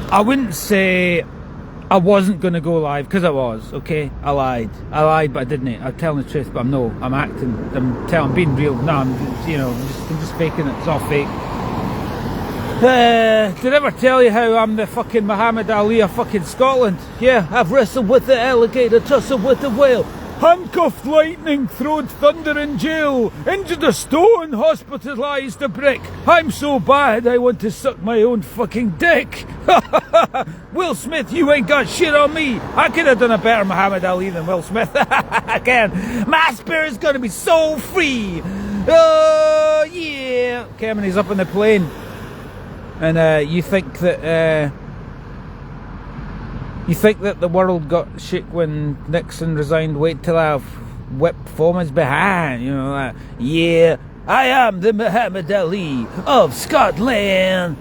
I wouldn't say I wasn't going to go live, because I was, okay? I lied, but I didn't. I'm telling the truth, but I'm acting. I'm being real. No, I'm just faking it. It's all fake. Did I ever tell you how I'm the fucking Muhammad Ali of fucking Scotland? Yeah, I've wrestled with the alligator, tussled with the whale, handcuffed lightning, thrown thunder in jail, injured a stone, hospitalised a brick. I'm so bad I want to suck my own fucking dick. Will Smith, you ain't got shit on me. I could have done a better Muhammad Ali than Will Smith. I can. My spirit's gonna be so free. Oh yeah. Cameron's up on the plane. And you think that the world got shook when Nixon resigned? Wait till I whip Foreman's behind, yeah, I am the Muhammad Ali of Scotland.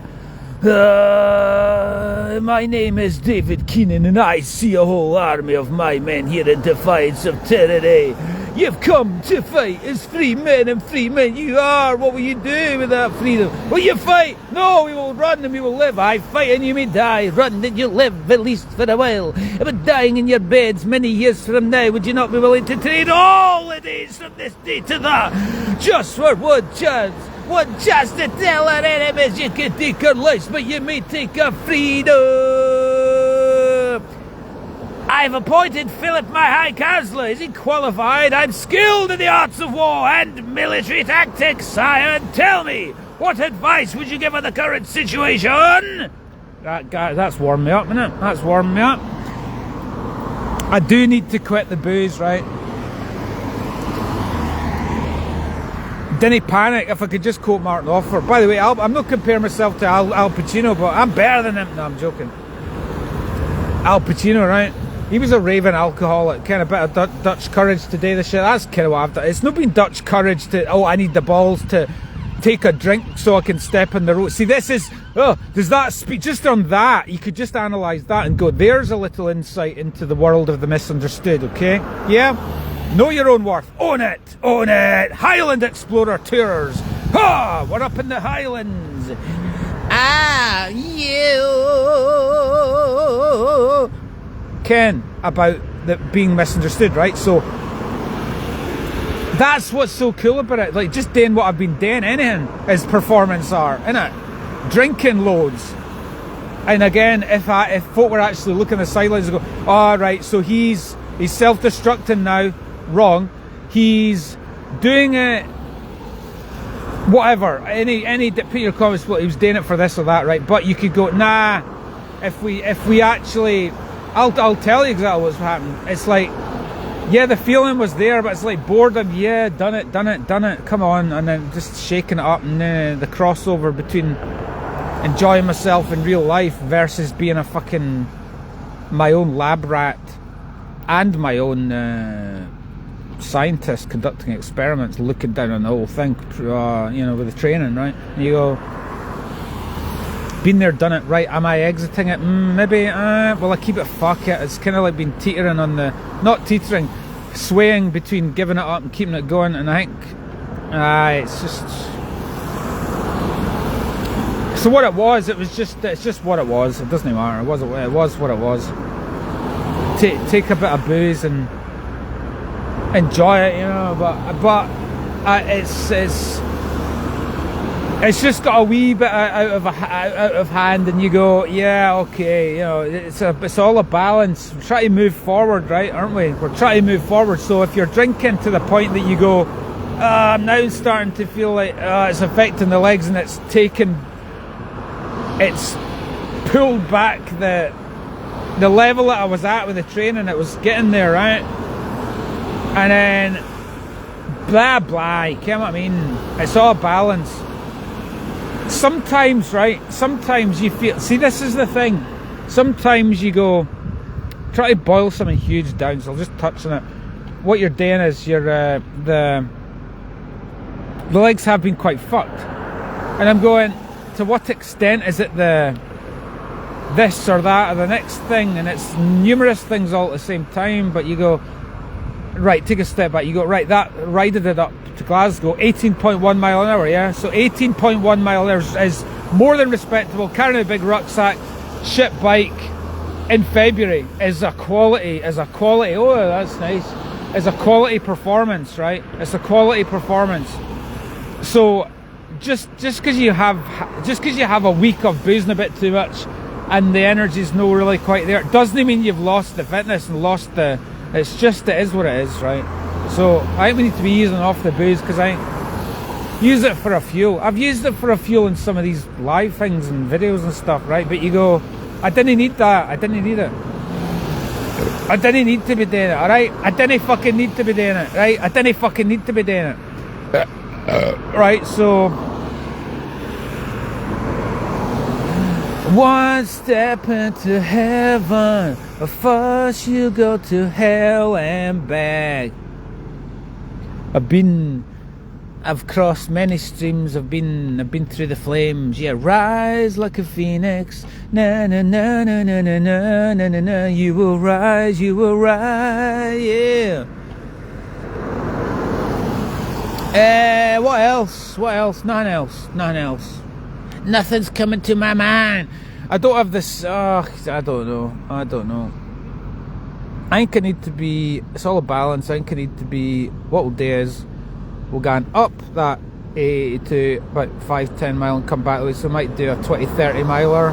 My name is David Keenan, and I see a whole army of my men here in defiance of tyranny. You've come to fight as free men, and free men you are. What will you do with that freedom? Will you fight? No, we will run and we will live. I fight and you may die. Run and you'll live, at least for a while. But dying in your beds many years from now, would you not be willing to trade all the days from this day to that? Just for one chance. One chance to tell our enemies you can take our lives, but you may take our freedom. I've appointed Philip my High Counselor. Is he qualified? I'm skilled in the arts of war and military tactics, sire. And tell me, what advice would you give on the current situation? That guy, that's warmed me up, isn't it? That's warmed me up. I do need to quit the booze, right? Didn't panic if I could just quote Martin Offer. By the way, I'm not comparing myself to Al Pacino, but I'm better than him. No, I'm joking. Al Pacino, right? He was a raving alcoholic, kind of bit of Dutch courage today, the shit. That's kind of what I've done. It's not been Dutch courage to, I need the balls to take a drink so I can step in the road. See, this is, does that speak, just on that, you could just analyse that and go, there's a little insight into the world of the misunderstood, okay? Yeah? Know your own worth. Own it. Own it. Highland Explorer Tours. Ha! We're up in the Highlands. Ah, you. Ken, about the being misunderstood, right? So that's what's so cool about it. Like, just doing what I've been doing, anything is performance art, innit? Drinking loads. And again, if folk were actually looking at the sidelines and go, all right, so he's self-destructing now. Wrong. He's doing it, whatever, any put your comments, he was doing it for this or that, right? But you could go, nah, if we actually, I'll tell you exactly what's happened. It's like, yeah, the feeling was there, but it's like boredom. Yeah, done it, come on. And then just shaking it up, and the crossover between enjoying myself in real life versus being a fucking my own lab rat and my own scientist conducting experiments, looking down on the whole thing, with the training, right? And you go, been there, done it, right? Am I exiting it? Maybe. Well, I keep it. Fuck it. It's kind of like been teetering on the, not teetering, swaying between giving it up and keeping it going. And I think, it's just. So what it was, it's just what it was. It doesn't matter. It was what it was. Take a bit of booze and enjoy it, but it's just got a wee bit out of hand, and you go, yeah, okay, it's all a balance. We're trying to move forward, right, aren't we? We're trying to move forward. So if you're drinking to the point that you go, I'm now starting to feel like it's affecting the legs, and it's pulled back the level that I was at with the training, it was getting there, right? And then blah blah, you know what I mean? It's all balance. Sometimes, right? Sometimes you feel, see, this is the thing. Sometimes you go, try to boil something huge down, so I'll just touch on it. What you're doing is you're the legs have been quite fucked. And I'm going, to what extent is it this or that or the next thing? And it's numerous things all at the same time, but you go, right, take a step back. You go, right, that rided it up to Glasgow, 18.1 mile an hour, yeah? So 18.1 mile an hour is more than respectable, carrying a big rucksack, shit bike in February is a quality, oh, that's nice, is a quality performance, right? It's a quality performance. So just because you have a week of boozing a bit too much and the energy's no really quite there, doesn't mean you've lost the fitness and lost the, it is what it is, right? So I think we need to be easing off the booze, because I use it for a fuel. I've used it for a fuel in some of these live things and videos and stuff, right? But you go, I didn't need that. I didn't need it. I didn't need to be doing it, alright? I didn't fucking need to be doing it, right? I didn't fucking need to be doing it. Right, so... One step into heaven, first you go to hell and back. I've crossed many streams, I've been through the flames, yeah, rise like a phoenix, na na na na na na na na na na, you will rise, yeah. What else? Nothing else. Nothing's coming to my mind. I don't have this, I don't know. I think I need to be, it's all a balance. I think I need to be, what we'll do is, we'll go up that 80 to about 5-10 mile and come back, so I might do a 20-30 miler.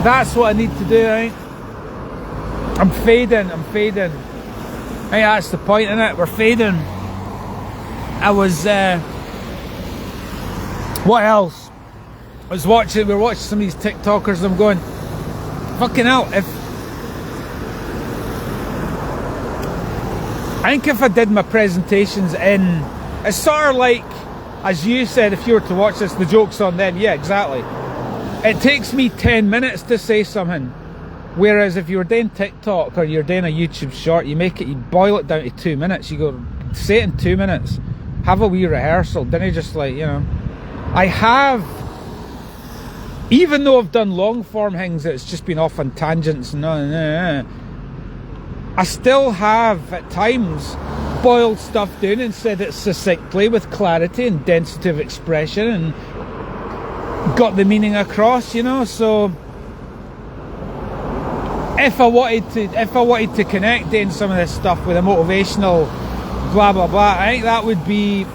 That's what I need to do, I think. I'm fading. I think that's the point, innit? We're fading. What else? We were watching some of these TikTokers and I'm going, fucking hell, I think if I did my presentations in, it's sort of like, as you said, if you were to watch this, the joke's on them. Yeah, exactly. It takes me 10 minutes to say something. Whereas if you were doing TikTok or you're doing a YouTube short, you boil it down to 2 minutes. You go, say it in 2 minutes. Have a wee rehearsal. Then you just like, you know. I have, even though I've done long form things, it's just been off on tangents and I still have at times boiled stuff down and said it succinctly with clarity and density of expression and got the meaning across, you know. So if I wanted to connect in some of this stuff with a motivational blah blah blah, I think that would be,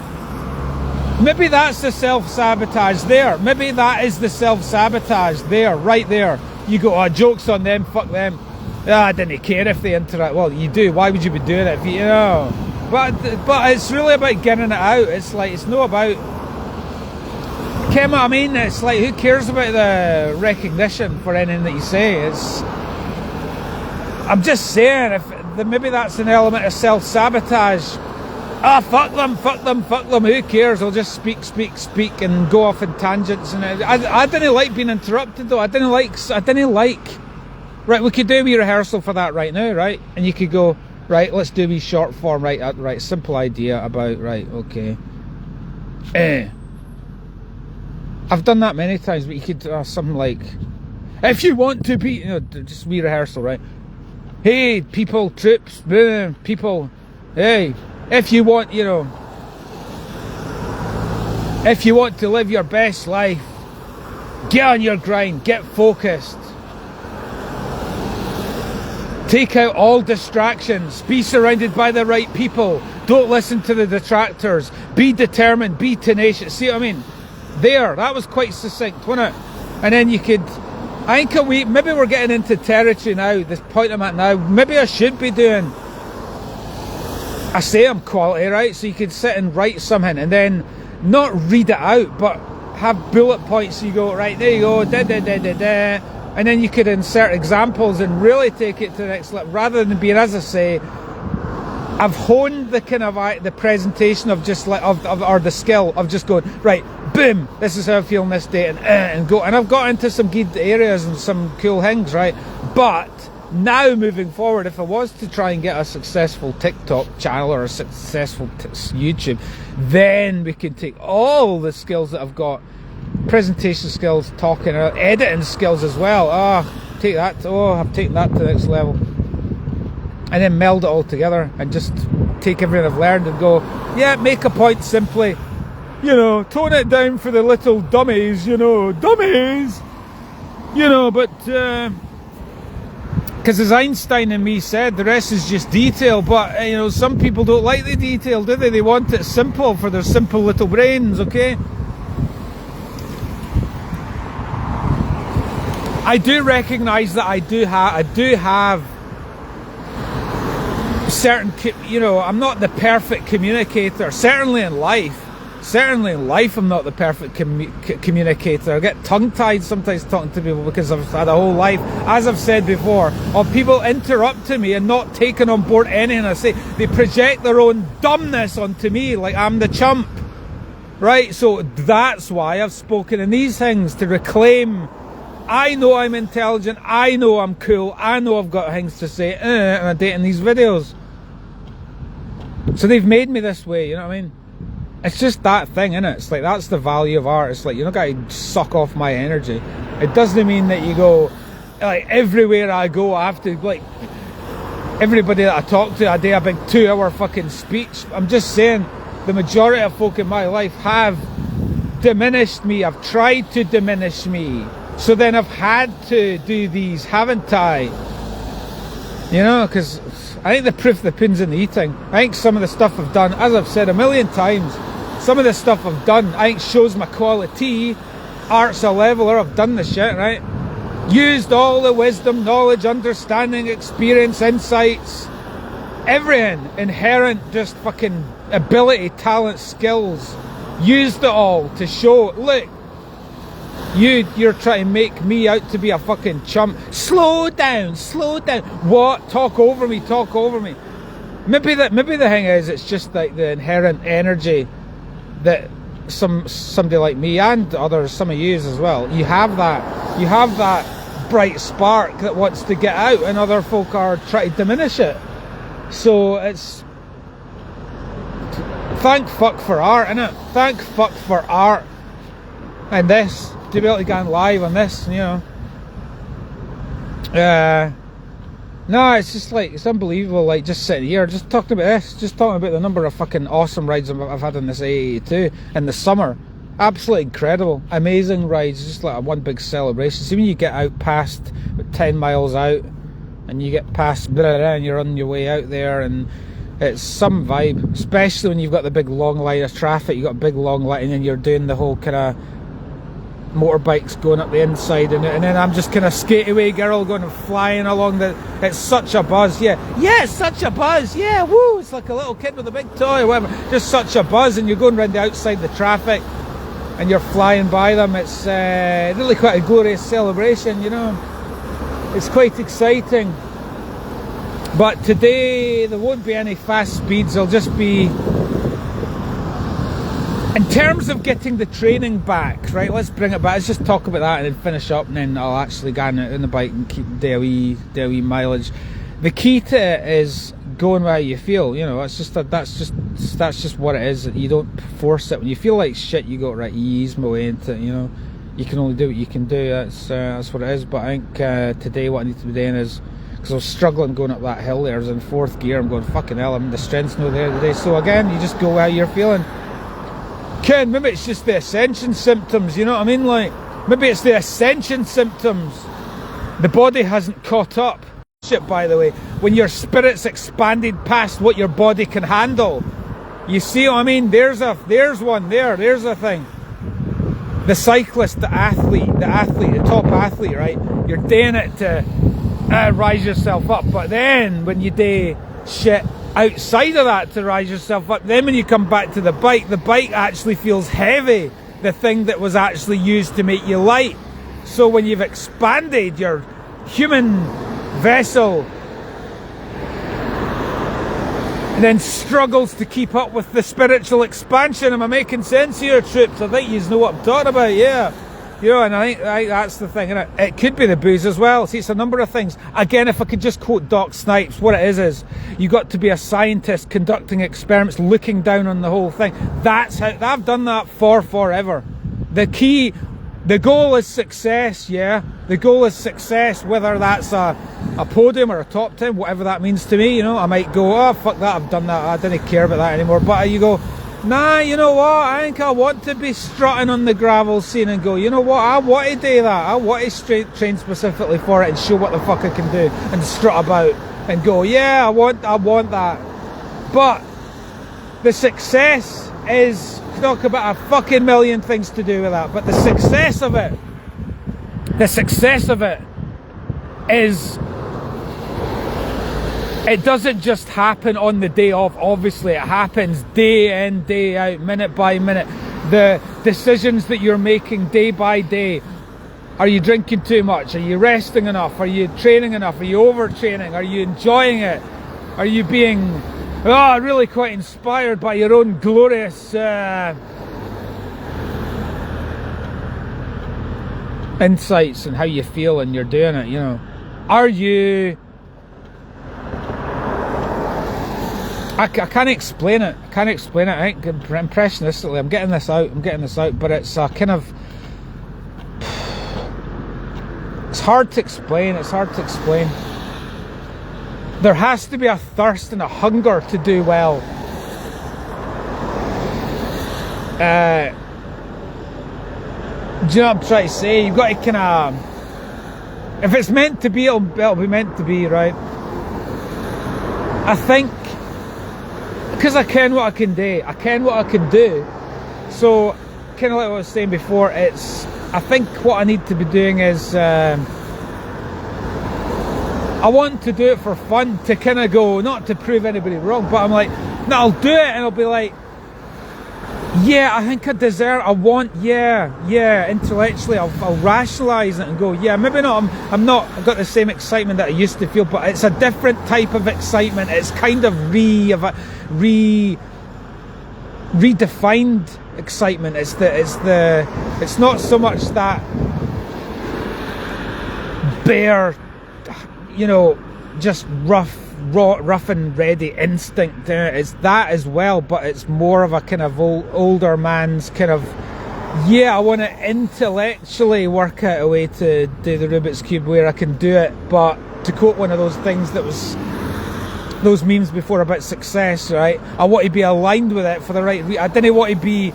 maybe that's the self-sabotage there. Maybe that is the self-sabotage there, right there. You go, oh, joke's on them, fuck them. I didn't care if they interact. Well, you do. Why would you be doing it if you know? But it's really about getting it out. It's like, it's not about, I mean, it's like, who cares about the recognition for anything that you say? I'm just saying, maybe that's an element of self-sabotage. Fuck them, who cares? I'll just speak and go off in tangents. And I didn't like being interrupted though. I didn't like, right, we could do a wee rehearsal for that right now, right? And you could go, right, let's do a wee short form, right, simple idea about, right, okay. I've done that many times, but you could something like, if you want to be, you know, just wee rehearsal, right? Hey, people, troops, people, hey, if you want, you know, if you want to live your best life, get on your grind, get focused. Take out all distractions, be surrounded by the right people, don't listen to the detractors, be determined, be tenacious. See what I mean? There, that was quite succinct, wasn't it? And then you could, I think maybe we're getting into territory now, this point I'm at now, maybe I should be doing, I say I'm quality, right? So you could sit and write something and then not read it out, but have bullet points. So you go, right, there you go, and then you could insert examples and really take it to the next level, rather than being, as I say, I've honed the kind of the presentation of just like or the skill of just going, right, boom, this is how I feel on this day, and go, and I've got into some good areas and some cool things, right? But now moving forward, if I was to try and get a successful TikTok channel or a successful YouTube, then we can take all the skills that I've got, presentation skills, talking, editing skills as well. Take that. I've taken that to the next level, and then meld it all together and just take everything I've learned and go, yeah, make a point simply, You know, tone it down for the little dummies, you know, dummies! You know, but, because as Einstein and me said, the rest is just detail, but, you know, some people don't like the detail, do they? They want it simple for their simple little brains, okay? I do recognise that I do have certain, you know, I'm not the perfect communicator, certainly in life. Certainly in life I'm not the perfect communicator. I get tongue-tied sometimes talking to people because I've had a whole life, as I've said before, of people interrupting me and not taking on board anything I say. They project their own dumbness onto me like I'm the chump. Right? So that's why I've spoken in these things, to reclaim, I know I'm intelligent, I know I'm cool, I know I've got things to say, and I date in these videos. So they've made me this way, you know what I mean? It's just that thing, innit? It's like, that's the value of art. It's like, you're not going to suck off my energy. It doesn't mean that you go, like, everywhere I go, I have to, like, everybody that I talk to, I do a big 2-hour fucking speech. I'm just saying, the majority of folk in my life have diminished me. I've tried to diminish me. So then I've had to do these, haven't I? You know, because I think the proof of the pudding's in the eating. I think some of the stuff I've done, as I've said a million times, some of the stuff I've done, I think shows my quality. Art's a leveler. I've done the shit, right? Used all the wisdom, knowledge, understanding, experience, insights, everything, inherent just fucking ability, talent, skills. Used it all to show, look, you're trying to make me out to be a fucking chump. Slow down, slow down. What? Talk over me, talk over me. Maybe the thing is, it's just like the inherent energy that somebody like me and others, some of you as well, you have that bright spark that wants to get out, and other folk are trying to diminish it. So it's, thank fuck for art, innit? Thank fuck for art and this, to be able to go live on this, you know. No, it's just like, it's unbelievable, like, just sitting here, just talking about this, just talking about the number of fucking awesome rides I've had on this A82 in the summer. Absolutely incredible, amazing rides, just like a one big celebration. See, when you get out past 10 miles out, and you get past blah, blah, blah, and you're on your way out there, and it's some vibe, especially when you've got the big long line of traffic, you've got a big long line, and then you're doing the whole kind of motorbikes going up the inside, and then I'm just kind of skateaway girl going and flying along the, it's such a buzz, yeah, it's such a buzz, yeah, woo, it's like a little kid with a big toy or whatever, just such a buzz, and you're going around the outside the traffic, and you're flying by them. It's really quite a glorious celebration, you know, it's quite exciting. But today there won't be any fast speeds, there'll just be, in terms of getting the training back, right, let's bring it back, let's just talk about that and then finish up, and then I'll actually get in the bike and keep do a wee mileage. The key to it is going where you feel, you know, that's just what it is. You don't force it. When you feel like shit, you go, right, ease my way into it, you know. You can only do what you can do, that's what it is. But I think today what I need to be doing is, because I was struggling going up that hill there, I was in 4th gear, I'm going, fucking hell, the strength's not there today. So again, you just go where you're feeling. Ken, maybe it's just the ascension symptoms, you know what I mean? Like, maybe it's the ascension symptoms. The body hasn't caught up. Shit, by the way, when your spirit's expanded past what your body can handle. You see what I mean? There's one there, there's a thing. The cyclist, the athlete, the top athlete, right? You're doing it to rise yourself up, but then when you do shit outside of that to rise yourself up, then when you come back to the bike actually feels heavy, the thing that was actually used to make you light. So when you've expanded your human vessel and then struggles to keep up with the spiritual expansion, am I making sense here, troops? I think you know what I'm talking about, yeah. You know, and I think that's the thing, innit? It could be the booze as well. See, it's a number of things. Again, if I could just quote Doc Snipes, what it is you got to be a scientist conducting experiments, looking down on the whole thing. That's how, I've done that for forever. The goal is success, yeah. The goal is success, whether that's a podium or a top 10, whatever that means to me, you know. I might go, oh, fuck that, I've done that, I don't care about that anymore. But you go, Nah, you know what? I think I want to be strutting on the gravel scene and go, you know what? I want to do that. I want to train specifically for it and show what the fuck I can do and strut about and go, yeah, I want that. But the success is, talk about a fucking million things to do with that. But the success of it is, it doesn't just happen on the day of. Obviously it happens day in, day out, minute by minute. The decisions that you're making day by day. Are you drinking too much? Are you resting enough? Are you training enough? Are you overtraining? Are you enjoying it? Are you being really quite inspired by your own glorious insights and how you feel and you're doing it, you know? Are you... I can't explain it. I think impressionistically, I'm getting this out, but it's a kind of... It's hard to explain. There has to be a thirst and a hunger to do well. Do you know what I'm trying to say? You've got to kind of... If it's meant to be, it'll be meant to be, right? I think... Because I ken what I can do. So, kind of like what I was saying before, it's... I think what I need to be doing is... I want to do it for fun, to kind of go, not to prove anybody wrong, but I'm like, no, I'll do it, and I'll be like, yeah, I think I deserve, intellectually, I'll rationalise it and go, yeah, maybe not, I've got the same excitement that I used to feel, but it's a different type of excitement. It's kind of redefined excitement. It's not so much that bare, you know, just rough and ready instinct. It's that as well, but it's more of a kind of older man's kind of, yeah, I want to intellectually work out a way to do the Rubik's Cube where I can do it. But to quote one of those things that was those memes before about success, right? I want to be aligned with it for the right reason. I didn't want to be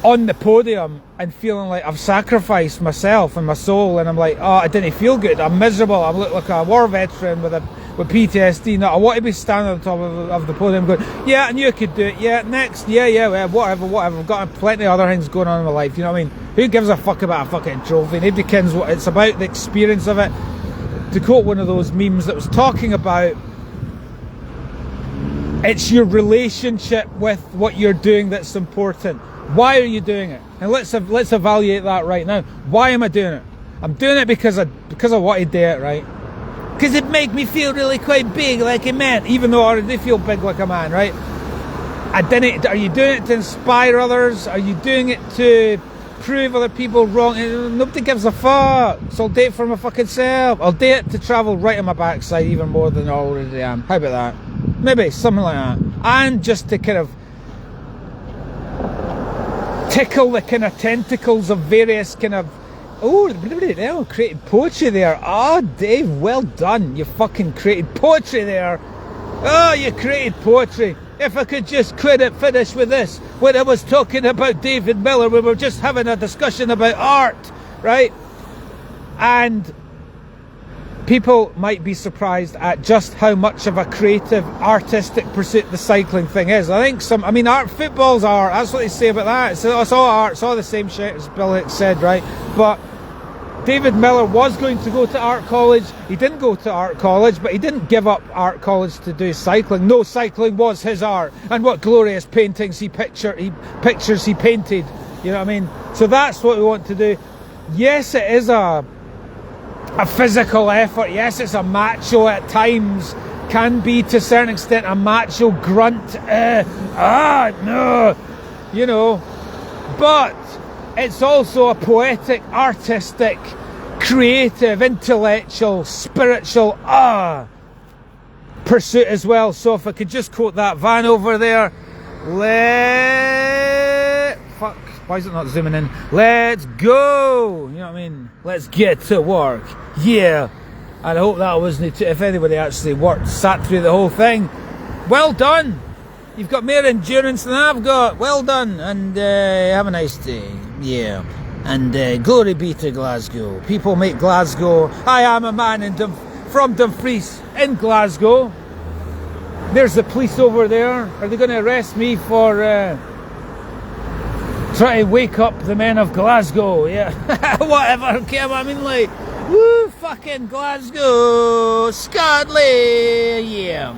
on the podium and feeling like I've sacrificed myself and my soul, and I'm like, oh, I didn't feel good, I'm miserable, I look like a war veteran with PTSD. No, I want to be standing on the top of the podium going, yeah, I knew I could do it, yeah, next, yeah, whatever, I've got plenty of other things going on in my life, you know what I mean? Who gives a fuck about a fucking trophy? Nobody cares what it's about, the experience of it. To quote one of those memes that was talking about, it's your relationship with what you're doing that's important. Why are you doing it? And let's evaluate that right now. Why am I doing it? I'm doing it because I want to do it, right? Because it makes me feel really quite big, like a man, even though I already feel big like a man, right? Are you doing it to inspire others? Are you doing it to prove other people wrong? Nobody gives a fuck. So I'll do it for my fucking self. I'll do it to travel right on my backside even more than I already am. How about that? Maybe something like that. And just to kind of tickle the kind of tentacles of various kind of, created poetry there. Oh, Dave, well done. You fucking created poetry there. Oh, you created poetry. If I could just finish with this. When I was talking about David Miller, we were just having a discussion about art, right? And people might be surprised at just how much of a creative, artistic pursuit the cycling thing is. I think football's art, that's what they say about that. It's all art, it's all the same shit as Bill Hicks said, right? But David Miller was going to go to art college. He didn't go to art college, but he didn't give up art college to do cycling. No, cycling was his art. And what glorious paintings he painted. You know what I mean? So that's what we want to do. Yes, it is a physical effort. Yes, it's a macho at times, can be to a certain extent a macho grunt, no, you know, but it's also a poetic, artistic, creative, intellectual, spiritual pursuit as well. So if I could just quote that van over there, why is it not zooming in? Let's go! You know what I mean? Let's get to work. Yeah. And I hope that wasn't, if anybody actually sat through the whole thing, well done. You've got more endurance than I've got. Well done, and have a nice day. Yeah, and glory be to Glasgow. People make Glasgow. I am a man from Dumfries in Glasgow. There's the police over there. Are they going to arrest me for trying to wake up the men of Glasgow? Yeah, whatever. Okay, I mean, like, woo, fucking Glasgow, Scotland. Yeah.